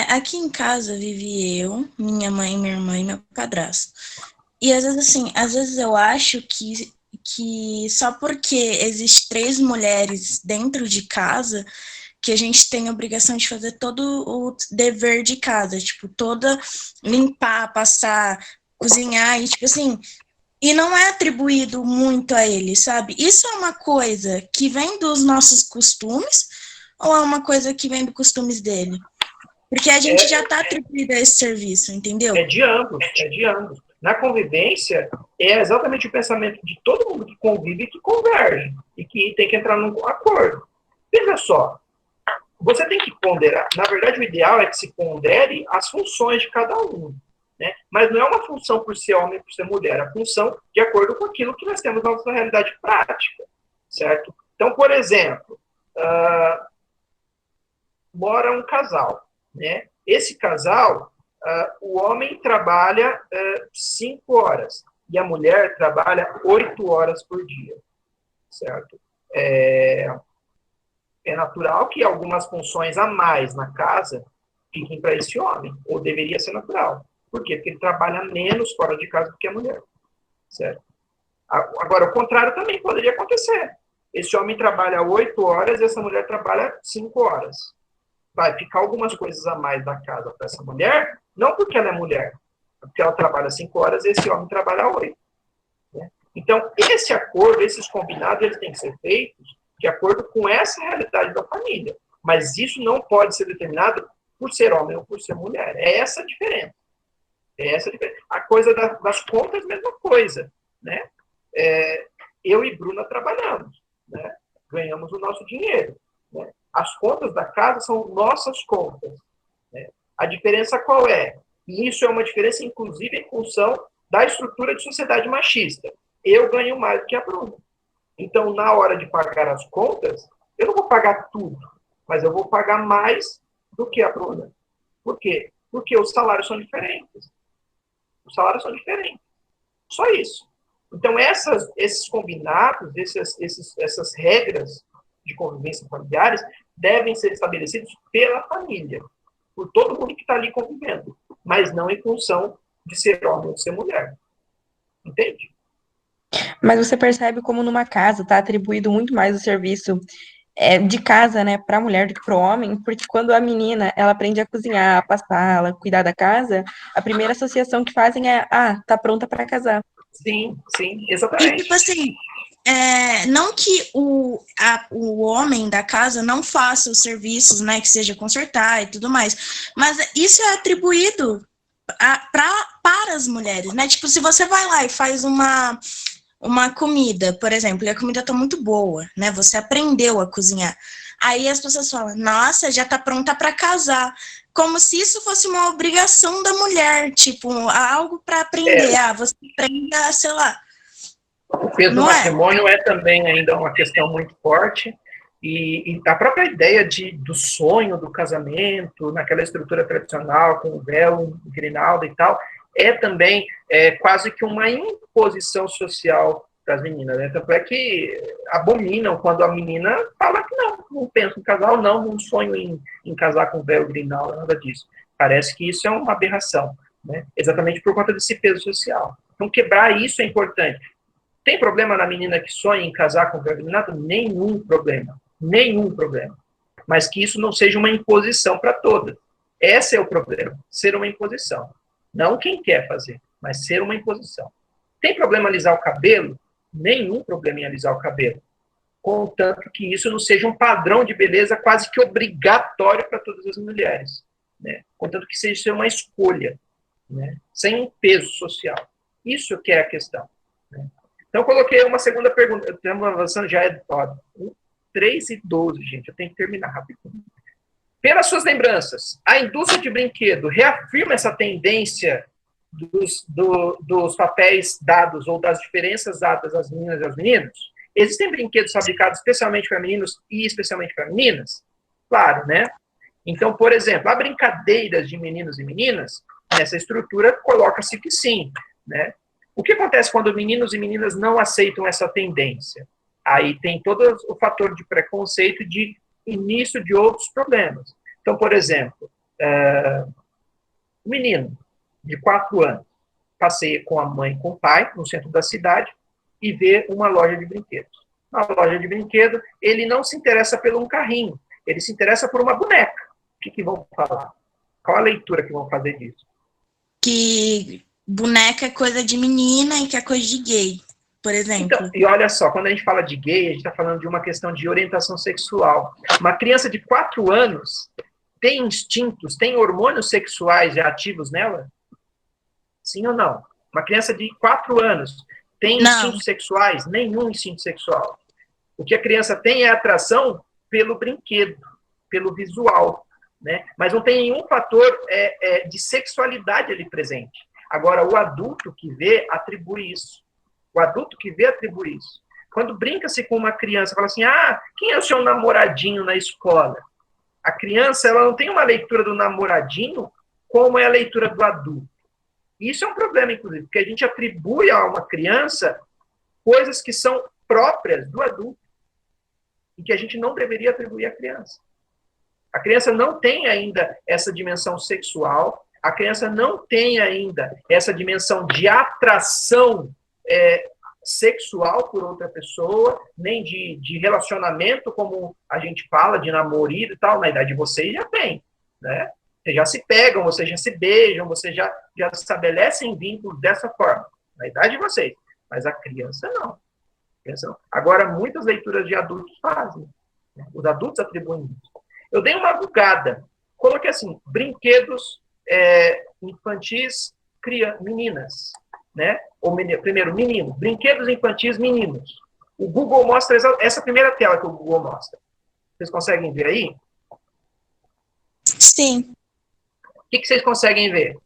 Aqui em casa vive eu, minha mãe, minha irmã e meu padrasto. E às vezes, assim, eu acho que só porque existe 3 mulheres dentro de casa, que a gente tem a obrigação de fazer todo o dever de casa, tipo, limpar, passar, cozinhar, e tipo assim, e não é atribuído muito a ele, sabe? Isso é uma coisa que vem dos nossos costumes, ou é uma coisa que vem dos costumes dele? Porque a gente já está atribuído a esse serviço, entendeu? É de ambos, é de ambos. Na convivência, é exatamente o pensamento de todo mundo que convive e que converge, e que tem que entrar num acordo. Veja só, você tem que ponderar, na verdade o ideal é que se pondere as funções de cada um, né? Mas não é uma função por ser homem, por ser mulher, é a função de acordo com aquilo que nós temos na nossa realidade prática, certo? Então, por exemplo, mora um casal, né? Esse casal, o homem trabalha 5 horas e a mulher trabalha 8 horas por dia, certo? É natural que algumas funções a mais na casa fiquem para esse homem, ou deveria ser natural. Por quê? Porque ele trabalha menos fora de casa do que a mulher, certo? Agora, o contrário também poderia acontecer. Esse homem trabalha 8 horas e essa mulher trabalha 5 horas. Vai ficar algumas coisas a mais da casa para essa mulher, não porque ela é mulher, porque ela trabalha 5 horas e esse homem trabalha 8. Né? Então, esse acordo, esses combinados, eles têm que ser feitos de acordo com essa realidade da família. Mas isso não pode ser determinado por ser homem ou por ser mulher. É essa a diferença. A coisa das contas, mesma coisa. Né? Eu e Bruna trabalhamos. Né? Ganhamos o nosso dinheiro. Né? As contas da casa são nossas contas. Né? A diferença qual é? E isso é uma diferença, inclusive, em função da estrutura de sociedade machista. Eu ganho mais do que a Bruna. Então, na hora de pagar as contas, eu não vou pagar tudo, mas eu vou pagar mais do que a Bruna. Por quê? Porque os salários são diferentes. Os salários são diferentes. Só isso. Então, esses combinados, essas regras de convivência familiares devem ser estabelecidos pela família, por todo mundo que está ali convivendo, mas não em função de ser homem ou ser mulher. Entende? Mas você percebe como numa casa está atribuído muito mais o serviço de casa, né, para a mulher do que para o homem, porque quando a menina ela aprende a cozinhar, a passar, ela cuidar da casa, a primeira associação que fazem é, tá pronta para casar. Sim, E, exatamente. tipo assim, não que o homem da casa não faça os serviços, né, que seja consertar e tudo mais, mas isso é atribuído para as mulheres, né? Tipo, se você vai lá e faz uma comida, por exemplo, e a comida tá muito boa, né? Você aprendeu a cozinhar. Aí as pessoas falam, nossa, já tá pronta para casar. Como se isso fosse uma obrigação da mulher, tipo, algo para aprender. Você aprenda, sei lá. O peso do matrimônio é também ainda uma questão muito forte. E a própria ideia do sonho do casamento, naquela estrutura tradicional, com o véu, o grinalda e tal, é também quase que uma imposição social das meninas, né? Tanto é que abominam quando a menina fala que não pensa em casar, não sonho em casar com véu, grinalda, nada disso. Parece que isso é uma aberração, né? Exatamente por conta desse peso social. Então, quebrar isso é importante. Tem problema na menina que sonha em casar com véu, grinalda? Nenhum problema. Mas que isso não seja uma imposição para todas. Esse é o problema, ser uma imposição. Não quem quer fazer, mas ser uma imposição. Tem problema alisar o cabelo? Nenhum problema em alisar o cabelo. Contanto que isso não seja um padrão de beleza quase que obrigatório para todas as mulheres. Né? Contanto que seja uma escolha, né? Sem um peso social. Isso que é a questão. Né? Então, coloquei uma segunda pergunta. Estamos avançando, já é 3:12, gente. Eu tenho que terminar rapidinho. Pelas suas lembranças, a indústria de brinquedo reafirma essa tendência dos papéis dados ou das diferenças dadas às meninas e aos meninos? Existem brinquedos fabricados especialmente para meninos e especialmente para meninas? Claro, né? Então, por exemplo, há brincadeiras de meninos e meninas, nessa estrutura coloca-se que sim, né? O que acontece quando meninos e meninas não aceitam essa tendência? Aí tem todo o fator de preconceito e de início de outros problemas. Então, por exemplo, um menino de 4 anos passeia com a mãe e com o pai no centro da cidade e vê uma loja de brinquedos. Na loja de brinquedo, ele não se interessa por um carrinho, ele se interessa por uma boneca. O que vão falar? Qual a leitura que vão fazer disso? Que boneca é coisa de menina e que é coisa de gay, por exemplo. Então, e olha só, quando a gente fala de gay, a gente está falando de uma questão de orientação sexual. Uma criança de 4 anos tem instintos, tem hormônios sexuais ativos nela? Sim ou não? Uma criança de 4 anos tem instintos sexuais? Nenhum instinto sexual. O que a criança tem é atração pelo brinquedo, pelo visual, né? Mas não tem nenhum fator de sexualidade ali presente. Agora, o adulto que vê atribui isso. O adulto que vê atribui isso. Quando brinca-se com uma criança, fala assim, quem é o seu namoradinho na escola? A criança, ela não tem uma leitura do namoradinho como é a leitura do adulto. Isso é um problema, inclusive, porque a gente atribui a uma criança coisas que são próprias do adulto e que a gente não deveria atribuir à criança. A criança não tem ainda essa dimensão sexual, a criança não tem ainda essa dimensão de atração sexual por outra pessoa, nem de relacionamento, como a gente fala, de namoro e tal. Na idade de vocês já tem, né? Vocês já se pegam, vocês já se beijam, vocês já estabelecem vínculos dessa forma. Na idade de vocês. Mas a criança não. Agora, muitas leituras de adultos fazem. Né? Os adultos atribuem isso. Eu dei uma bugada. Coloquei assim, brinquedos infantis, meninas. Né? Primeiro, menino. Brinquedos infantis, meninos. O Google mostra essa primeira tela que o Google mostra. Vocês conseguem ver aí? Sim. O que vocês conseguem ver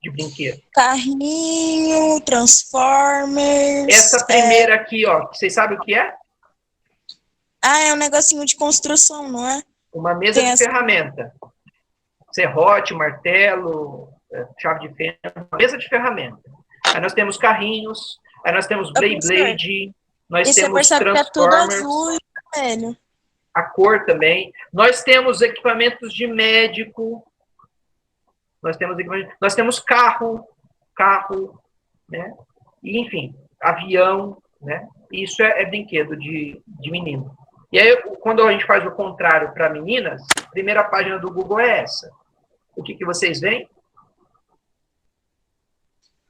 de brinquedo? Carrinho, Transformers. Essa primeira aqui, ó, vocês sabem o que é? É um negocinho de construção, não é? Uma mesa de ferramenta. Serrote, martelo, chave de fenda, uma mesa de ferramenta. Aí nós temos carrinhos, aí nós temos Beyblade, nós temos Transformers. Transformers. É tudo azul e vermelho. a cor também. Nós temos equipamentos de médico, nós temos carro, né? E, enfim, avião, né? Isso é brinquedo de menino. E aí, quando a gente faz o contrário para meninas, a primeira página do Google é essa. O que vocês veem?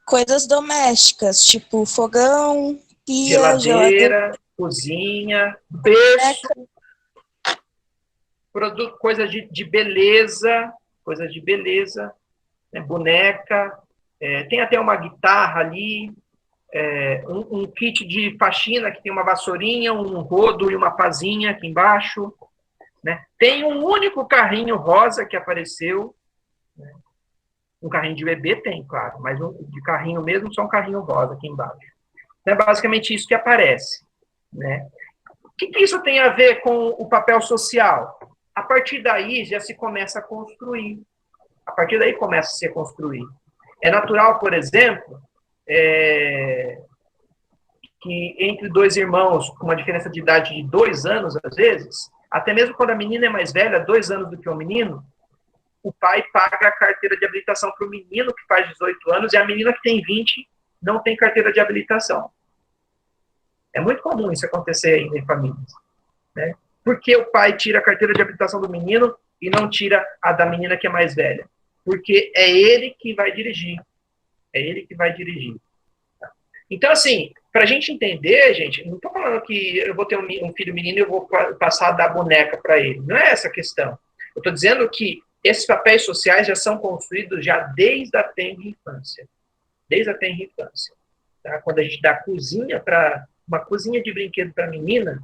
Coisas domésticas, tipo fogão, pia, Geladeira, cozinha, berço, coisas de beleza, né? Boneca, tem até uma guitarra ali, um kit de faxina que tem uma vassourinha, um rodo e uma pazinha aqui embaixo, né? Tem um único carrinho rosa que apareceu, né? Um carrinho de bebê tem, claro, mas de carrinho mesmo só um carrinho rosa aqui embaixo. É basicamente isso que aparece, né? O que isso tem a ver com o papel social? A partir daí já se começa a construir. A partir daí começa a se construir. É natural, por exemplo, que entre dois irmãos com uma diferença de idade de 2 anos, às vezes, até mesmo quando a menina é mais velha, 2 anos do que o menino, o pai paga a carteira de habilitação para o menino que faz 18 anos e a menina que tem 20 não tem carteira de habilitação. É muito comum isso acontecer ainda em famílias, né? Por que o pai tira a carteira de habilitação do menino e não tira a da menina que é mais velha? Porque é ele que vai dirigir. É ele que vai dirigir. Então, assim, para a gente entender, gente, não estou falando que eu vou ter um filho menino e eu vou passar a dar boneca para ele. Não é essa a questão. Eu estou dizendo que esses papéis sociais já são construídos já desde a tenra infância. Desde a tenra infância. Tá? Quando a gente dá cozinha para uma cozinha de brinquedo para a menina,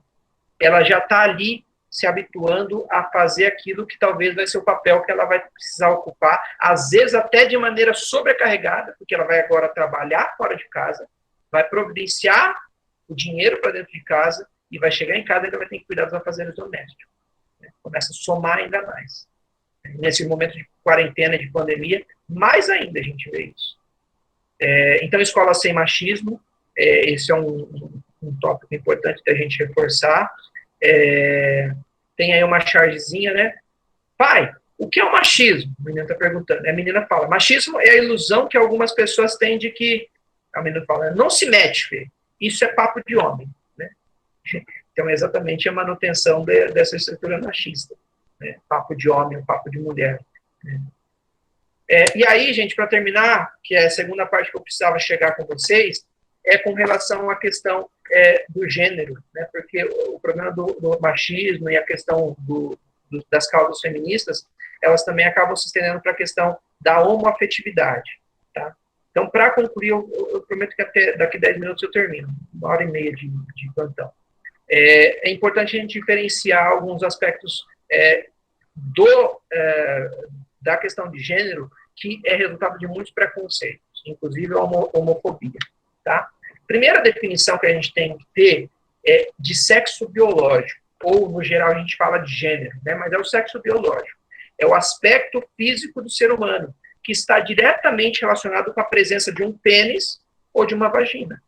ela já está ali se habituando a fazer aquilo que talvez vai ser o papel que ela vai precisar ocupar, às vezes até de maneira sobrecarregada, porque ela vai agora trabalhar fora de casa, vai providenciar o dinheiro para dentro de casa e vai chegar em casa e ainda vai ter que cuidar dos afazeres domésticos. Começa a somar ainda mais. Nesse momento de quarentena, de pandemia, mais ainda a gente vê isso. Então, escola sem machismo, esse é um tópico importante da gente reforçar. Tem aí uma chargezinha, né? Pai, o que é o machismo? A menina está perguntando. A menina fala, machismo é a ilusão que algumas pessoas têm de que... A menina fala, não se mete, filho. Isso é papo de homem, né? Então, é exatamente a manutenção dessa estrutura machista. Né? Papo de homem, papo de mulher. Né? E aí, gente, para terminar, que é a segunda parte que eu precisava chegar com vocês, é com relação à questão do gênero, né? Porque o problema do machismo e a questão das causas feministas, elas também acabam se estendendo para a questão da homoafetividade, tá? Então, para concluir, eu prometo que até daqui 10 minutos eu termino, 1h30 de plantão. É importante a gente diferenciar alguns aspectos da questão de gênero, que é resultado de muitos preconceitos, inclusive a homofobia, tá? Primeira definição que a gente tem que ter é de sexo biológico, ou, no geral, a gente fala de gênero, né? Mas é o sexo biológico. É o aspecto físico do ser humano, que está diretamente relacionado com a presença de um pênis ou de uma vagina.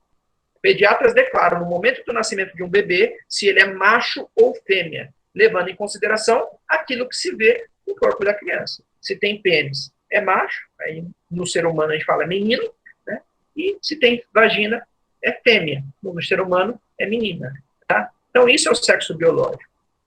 Pediatras declaram, no momento do nascimento de um bebê, se ele é macho ou fêmea, levando em consideração aquilo que se vê no corpo da criança. Se tem pênis, é macho, aí no ser humano a gente fala menino, né? E se tem vagina, é fêmea. No ser humano, é menina. Tá? Então, isso é o sexo biológico.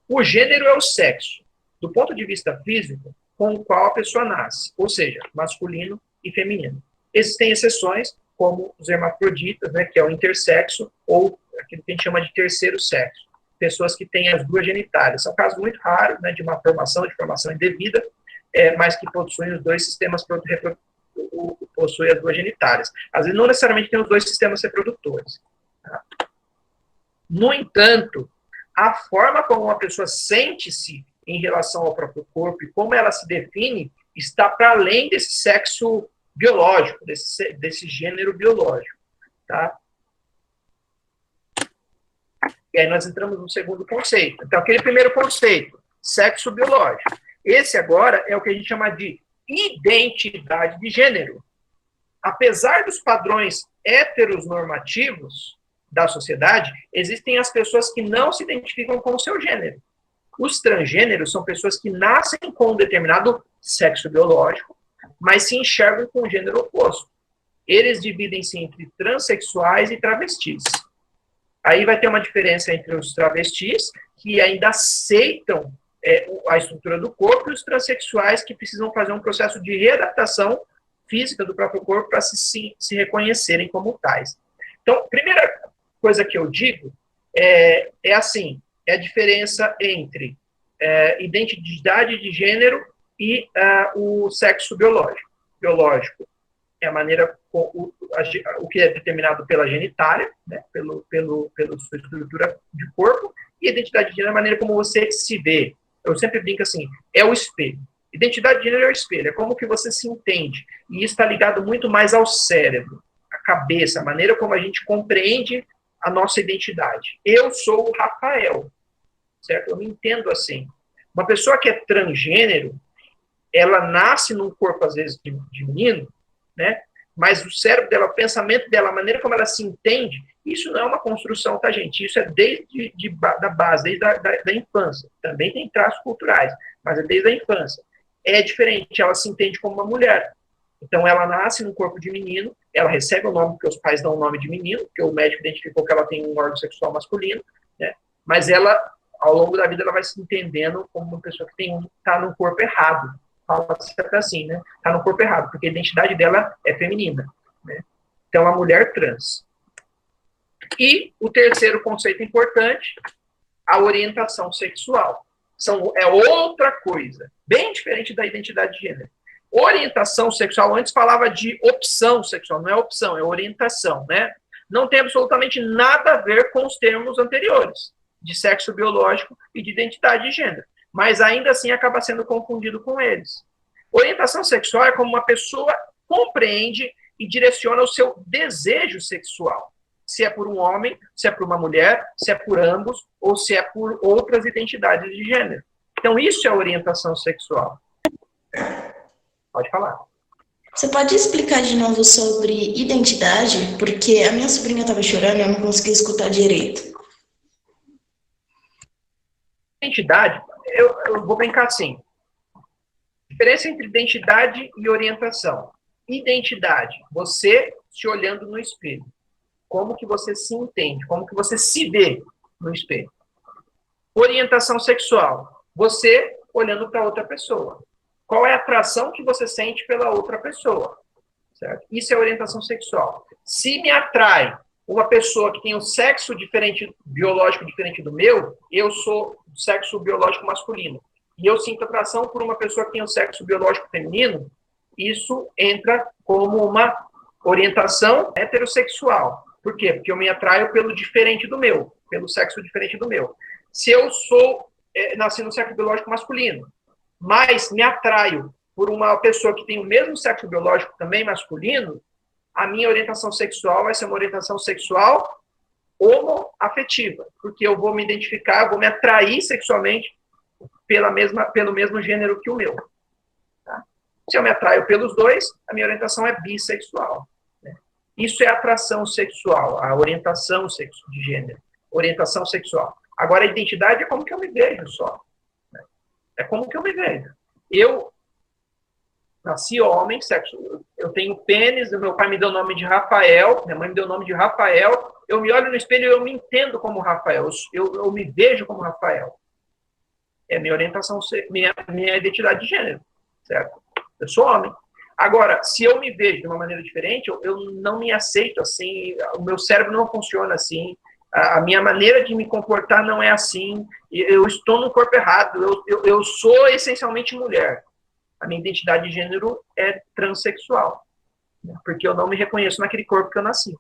O gênero é o sexo, do ponto de vista físico, com o qual a pessoa nasce, ou seja, masculino e feminino. Existem exceções, como os hermafroditas, né, que é o intersexo, ou aquilo que a gente chama de terceiro sexo. Pessoas que têm as duas genitálias. São casos muito raros, né, de formação indevida, mas que possuem os dois sistemas reprodutivos, possuem as duas genitálias. Às vezes, não necessariamente tem os dois sistemas reprodutores. Tá? No entanto, a forma como uma pessoa sente-se em relação ao próprio corpo e como ela se define está para além desse sexo biológico, desse gênero biológico. Tá? E aí nós entramos no segundo conceito. Então, aquele primeiro conceito, sexo biológico. Esse agora é o que a gente chama de identidade de gênero. Apesar dos padrões heteronormativos da sociedade, existem as pessoas que não se identificam com o seu gênero. Os transgêneros são pessoas que nascem com um determinado sexo biológico, mas se enxergam com o gênero oposto. Eles dividem-se entre transexuais e travestis. Aí vai ter uma diferença entre os travestis, que ainda aceitam a estrutura do corpo, e os transexuais, que precisam fazer um processo de readaptação física do próprio corpo para se reconhecerem como tais. Então, a primeira coisa que eu digo é a diferença entre identidade de gênero e o sexo biológico. Biológico é a maneira, o que é determinado pela genitália, né, pela sua estrutura de corpo, e identidade de gênero é a maneira como você se vê. Eu sempre brinco assim, é o espelho. Identidade de gênero é o espelho, é como que você se entende. E isso está ligado muito mais ao cérebro, à cabeça, a maneira como a gente compreende a nossa identidade. Eu sou o Rafael, certo? Eu me entendo assim. Uma pessoa que é transgênero, ela nasce num corpo, às vezes, de menino, né? Mas o cérebro dela, o pensamento dela, a maneira como ela se entende, isso não é uma construção, tá, gente? Isso é desde da base, desde da infância. Também tem traços culturais, mas é desde a infância. É diferente, ela se entende como uma mulher. Então, ela nasce num corpo de menino, ela recebe o nome, porque os pais dão o nome de menino, porque o médico identificou que ela tem um órgão sexual masculino, né? Mas ela, ao longo da vida, ela vai se entendendo como uma pessoa que está no corpo errado. Fala sempre assim, né? Está no corpo errado, porque a identidade dela é feminina, né? Então, a mulher trans. E o terceiro conceito importante, a orientação sexual. É outra coisa, bem diferente da identidade de gênero. Orientação sexual, antes falava de opção sexual, não é opção, é orientação, né? Não tem absolutamente nada a ver com os termos anteriores, de sexo biológico e de identidade de gênero. Mas ainda assim acaba sendo confundido com eles. Orientação sexual é como uma pessoa compreende e direciona o seu desejo sexual. Se é por um homem, se é por uma mulher, se é por ambos, ou se é por outras identidades de gênero. Então, isso é orientação sexual. Pode falar. Você pode explicar de novo sobre identidade? Porque a minha sobrinha estava chorando e eu não consegui escutar direito. Identidade, eu vou brincar assim. Diferença entre identidade e orientação. Identidade, você se olhando no espelho. Como que você se entende, como que você se vê no espelho. Orientação sexual, você olhando para outra pessoa. Qual é a atração que você sente pela outra pessoa? Certo? Isso é orientação sexual. Se me atrai uma pessoa que tem um sexo diferente, biológico diferente do meu, eu sou do sexo biológico masculino, e eu sinto atração por uma pessoa que tem um sexo biológico feminino, isso entra como uma orientação heterossexual. Por quê? Porque eu me atraio pelo diferente do meu, pelo sexo diferente do meu. Se eu nasci no sexo biológico masculino, mas me atraio por uma pessoa que tem o mesmo sexo biológico também masculino, a minha orientação sexual vai ser uma orientação sexual homoafetiva, porque eu vou me identificar, vou me atrair sexualmente pelo mesmo gênero que o meu. Tá? Se eu me atraio pelos dois, a minha orientação é bissexual. Isso é atração sexual, a orientação de gênero, orientação sexual. Agora, a identidade é como que eu me vejo só. Né? É como que eu me vejo. Eu nasci homem, sexo, eu tenho pênis, meu pai me deu o nome de Rafael, minha mãe me deu o nome de Rafael, eu me olho no espelho e eu me entendo como Rafael, eu me vejo como Rafael. É minha orientação, minha identidade de gênero, certo? Eu sou homem. Agora, se eu me vejo de uma maneira diferente, eu não me aceito assim, o meu cérebro não funciona assim, a minha maneira de me comportar não é assim, eu estou no corpo errado, eu sou essencialmente mulher. A minha identidade de gênero é transexual, né? Porque eu não me reconheço naquele corpo que eu nasci.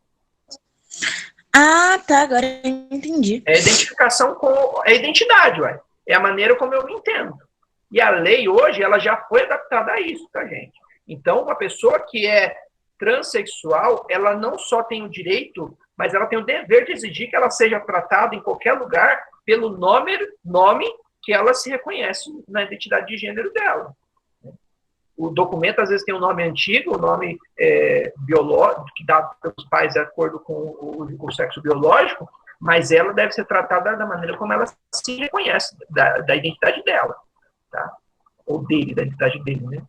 Ah, tá, agora eu entendi. É identificação com... É identidade, ué. É a maneira como eu me entendo. E a lei hoje, ela já foi adaptada a isso, tá, gente? Então, uma pessoa que é transexual, ela não só tem o direito, mas ela tem o dever de exigir que ela seja tratada em qualquer lugar pelo nome que ela se reconhece na identidade de gênero dela. O documento, às vezes, tem um nome antigo, o nome biológico, que dá pelos pais de acordo com o sexo biológico, mas ela deve ser tratada da maneira como ela se reconhece, da identidade dela, tá? Ou dele, da identidade dele, né?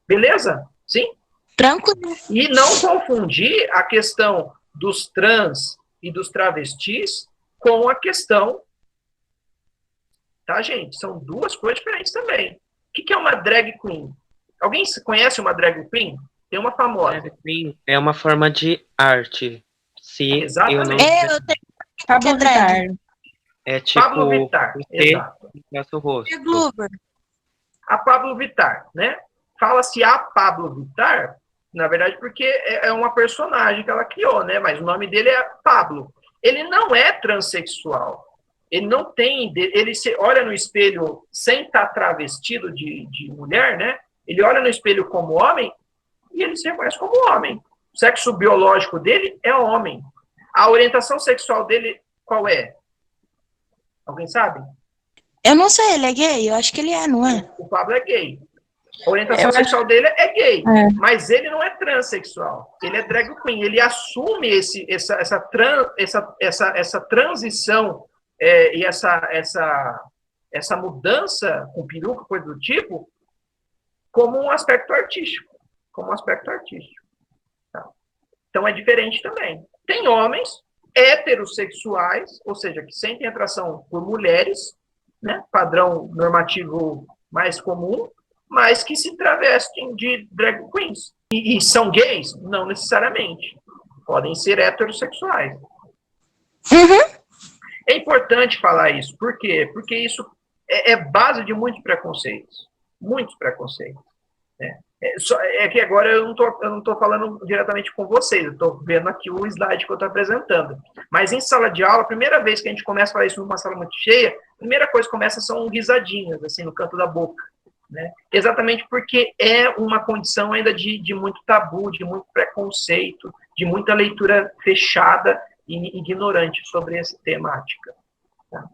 Beleza? Sim? Tranquilo. E não confundir a questão dos trans e dos travestis com a questão, tá, gente? São duas coisas diferentes também. O que é uma drag queen? Alguém conhece uma drag queen? Tem uma famosa. Drag queen é uma forma de arte. Se Exatamente. Eu tenho Pablo drag. Vittar. É tipo Pablo Vittar, você exato. mostra o rosto. É Glover. A Pablo Vittar, né? Fala-se a Pablo Vittar, na verdade, porque é uma personagem que ela criou, né? Mas o nome dele é Pablo. Ele não é transexual. Ele não tem... Ele se olha no espelho sem estar travestido de mulher, né? Ele olha no espelho como homem e ele se reconhece como homem. O sexo biológico dele é homem. A orientação sexual dele, qual é? Alguém sabe? Eu não sei, ele é gay? Eu acho que ele é, não é? O Pablo é gay. A orientação sexual dele é gay, mas ele não é transexual. Ele é drag queen. Ele assume essa transição e essa mudança com peruca, coisa do tipo, como um aspecto artístico. Tá? Então é diferente também. Tem homens heterossexuais, ou seja, que sentem atração por mulheres, né, padrão normativo mais comum, mas que se travestem de drag queens. E são gays? Não necessariamente. Podem ser heterossexuais. Uhum. É importante falar isso. Por quê? Porque isso é base de muitos preconceitos. Muitos preconceitos. Né? É que agora eu não estou falando diretamente com vocês, eu estou vendo aqui o slide que eu estou apresentando. Mas em sala de aula, a primeira vez que a gente começa a falar isso numa sala muito cheia, a primeira coisa que começa são risadinhas, assim, no canto da boca. Né? Exatamente porque é uma condição ainda de muito tabu, de muito preconceito, de muita leitura fechada e ignorante sobre essa temática. Tá?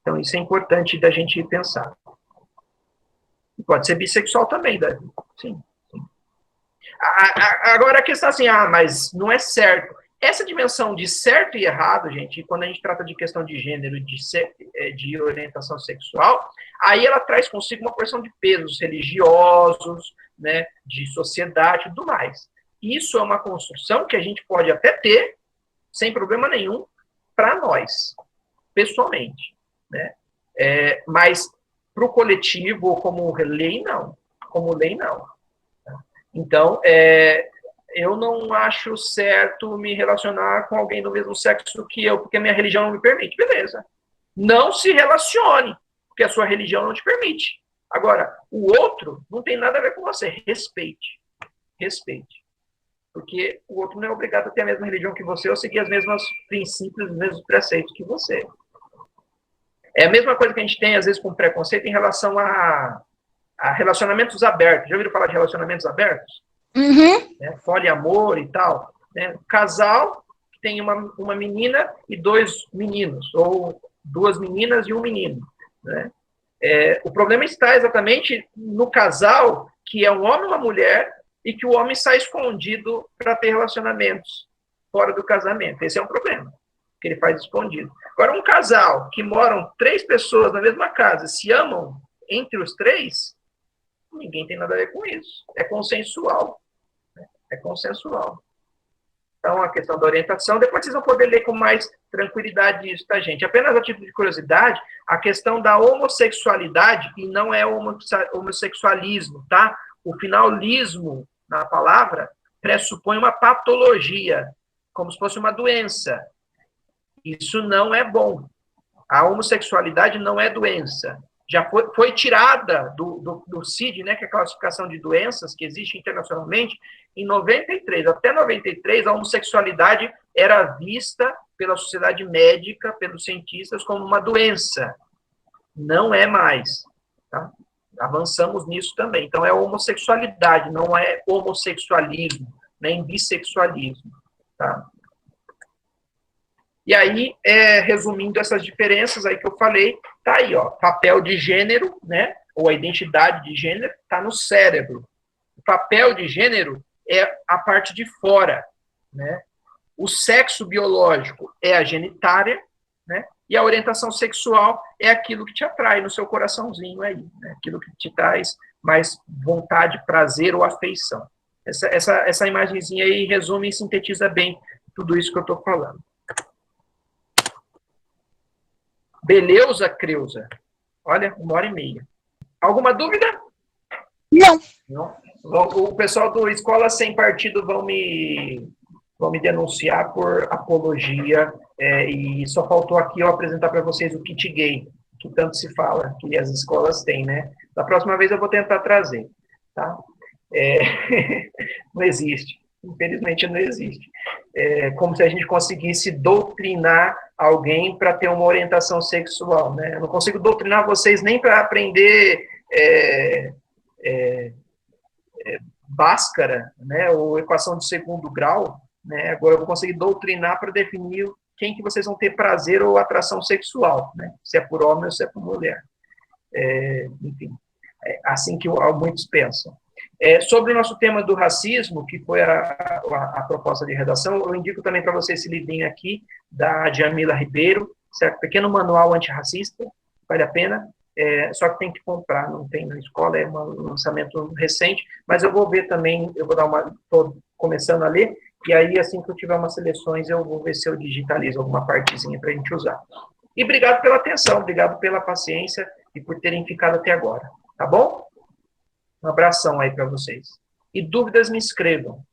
Então, isso é importante da gente pensar. Pode ser bissexual também, Davi. Sim. Agora a questão assim, mas não é certo. Essa dimensão de certo e errado, gente, quando a gente trata de questão de gênero, de orientação sexual, aí ela traz consigo uma porção de pesos religiosos, né, de sociedade e tudo mais. Isso é uma construção que a gente pode até ter, sem problema nenhum, para nós, pessoalmente. Né? Mas para o coletivo ou como lei, não. Como lei, não. Então, eu não acho certo me relacionar com alguém do mesmo sexo que eu, porque a minha religião não me permite. Beleza. Não se relacione, porque a sua religião não te permite. Agora, o outro não tem nada a ver com você. Respeite. Respeite. Porque o outro não é obrigado a ter a mesma religião que você ou seguir os mesmos princípios, os mesmos preceitos que você. É a mesma coisa que a gente tem, às vezes, com preconceito em relação a relacionamentos abertos. Já ouviram falar de relacionamentos abertos? Uhum. Né? Poliamor e tal. Né? Casal que tem uma menina e 2 meninos, ou 2 meninas e 1 menino. Né? O problema está exatamente no casal, que é um homem e uma mulher, e que o homem sai escondido para ter relacionamentos fora do casamento. Esse é um problema, que ele faz escondido. Agora, um casal que moram 3 pessoas na mesma casa, se amam entre os 3, ninguém tem nada a ver com isso. É consensual. Né? É consensual. Então, a questão da orientação, depois vocês vão poder ler com mais tranquilidade isso, tá, gente? Apenas a título de curiosidade, a questão da homossexualidade, e não é homossexualismo, tá? O finalismo na palavra pressupõe uma patologia, como se fosse uma doença. Isso não é bom. A homossexualidade não é doença. Já foi tirada do CID, né, que é a classificação de doenças que existe internacionalmente, em 93. Até 93, a homossexualidade era vista pela sociedade médica, pelos cientistas, como uma doença. Não é mais. Tá? Avançamos nisso também. Então, é homossexualidade, não é homossexualismo, nem bissexualismo. Tá? E aí, resumindo essas diferenças aí que eu falei, tá aí, ó, papel de gênero, né, ou a identidade de gênero, tá no cérebro. O papel de gênero é a parte de fora, né. O sexo biológico é a genitária, né? E a orientação sexual é aquilo que te atrai no seu coraçãozinho aí, né? Aquilo que te traz mais vontade, prazer ou afeição. Essa imagenzinha aí resume e sintetiza bem tudo isso que eu estou falando. Beleza, Creuza? Olha, 1h30. Alguma dúvida? Não. Não? O pessoal do Escola Sem Partido vão me denunciar por apologia, e só faltou aqui eu apresentar para vocês o kit gay, que tanto se fala, que as escolas têm, né? Da próxima vez eu vou tentar trazer, tá? Não existe, infelizmente não existe. Como se a gente conseguisse doutrinar alguém para ter uma orientação sexual, né? Eu não consigo doutrinar vocês nem para aprender Bhaskara, né? Ou equação de segundo grau, né? Agora eu vou conseguir doutrinar para definir quem que vocês vão ter prazer ou atração sexual, né? Se é por homem ou se é por mulher. Enfim, assim que muitos pensam. Sobre o nosso tema do racismo, que foi a proposta de redação, eu indico também para vocês esse livrinho aqui, da Djamila Ribeiro, certo? Pequeno Manual Antirracista, vale a pena, só que tem que comprar, não tem na escola, é um lançamento recente, mas eu vou ver também, estou começando a ler, e aí assim que eu tiver umas seleções, eu vou ver se eu digitalizo alguma partezinha para a gente usar. E obrigado pela atenção, obrigado pela paciência e por terem ficado até agora, tá bom? Um abração aí para vocês. E dúvidas me escrevam.